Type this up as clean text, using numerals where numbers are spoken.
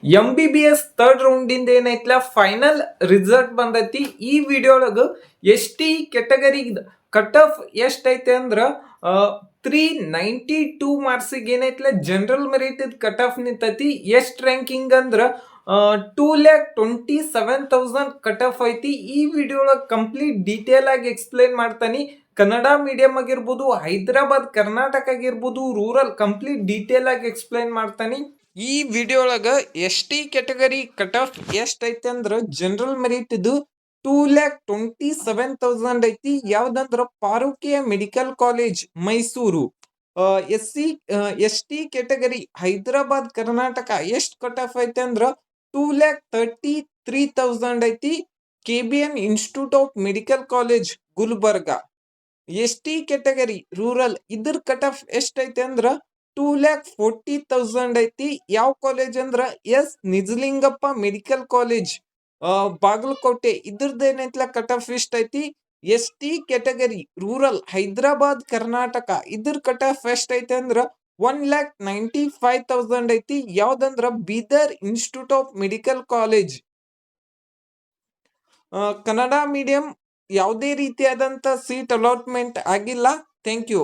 MBBS third ರೌಂಡಿಂದ ಏನೈತ್ಲ final result ಬಂದೈತಿ. ಈ video ಒಳಗ ಎಸ್-ಟಿ ಕೆಟಗರಿ ಕಟ್ ಆಫ್ ಎಷ್ಟೈತೆ ಅಂದ್ರ 392 ಮಾರ್ಕ್ಸಿಗೆ ಏನೈತ್ಲ ಜನರಲ್ ಮೆರಿಟ್ ಕಟ್ ಆಫ್ ನಿಂತೈತಿ. ಎಷ್ಟ್ ರ್ಯಾಂಕಿಂಗ್ ಅಂದ್ರ 2,27,000 ಕಟ್ ಆಫ್ ಐತಿ. ಈ ವಿಡಿಯೋ ಒಳಗ ಕಂಪ್ಲೀಟ್ ಡೀಟೇಲ್ ಆಗಿ ಎಕ್ಸ್ಪ್ಲೇನ್ ಮಾಡ್ತಾನಿ. ಕನ್ನಡ ಮೀಡಿಯಂ ಆಗಿರ್ಬೋದು, ಹೈದರಾಬಾದ್ ಕರ್ನಾಟಕ ಆಗಿರ್ಬೋದು, ರೂರಲ್ ಕಂಪ್ಲೀಟ್ ಡೀಟೇಲ್ ಆಗಿ ಎಕ್ಸ್ಪ್ಲೇನ್ ಮಾಡ್ತಾನಿ. ಈ ವಿಡಿಯೋ ಒಳಗ ಎಸ್-ಟಿ ಕೆಟಗರಿ ಕಟ್ ಆಫ್ ಎಷ್ಟ್ ಐತಿ ಅಂದ್ರ ಜನರಲ್ ಮೆರಿಟ್ ಇದು 2,27,000 ಐತಿ. ಯಾವ್ದಂದ್ರ ಪಾರುಕೆಯ medical college Mysuru. ST category Hyderabad Karnataka ಎಷ್ಟ್ ಕಟ್ ಆಫ್ ಐತಿ ಅಂದ್ರ 2,33,000 ಐತಿ. KBN institute of medical college Gulbarga. ST category rural ಇದ್ರ ಕಟ್ ಆಫ್ ಎಷ್ಟ್ ಐತಿ ಅಂದ್ರ 2,40,000 ಐತಿ. ಯಾವ ಕಾಲೇಜ್ ಅಂದ್ರ S Nijalingappa medical college Bagalkot. ಇದ್ರದ್ದು ಏನೈತ್ಲ ಕಟ್ ಆಫ್ ಎಷ್ಟ್ ಐತಿ. ST category rural Hyderabad Karnataka ಇದ್ರ ಕಟ್ ಆಫ್ ಎಷ್ಟ್ ಐತಿ ಅಂದ್ರ 1,95,000 ಐತಿ. ಯಾವ್ದಂದ್ರ Bidar institute of medical college. Kannada medium ಯಾವುದೇ ರೀತಿಯಾದಂತ ಸೀಟ್ ಅಲಾಟ್ಮೆಂಟ್ ಆಗಿಲ್ಲ. Thank you.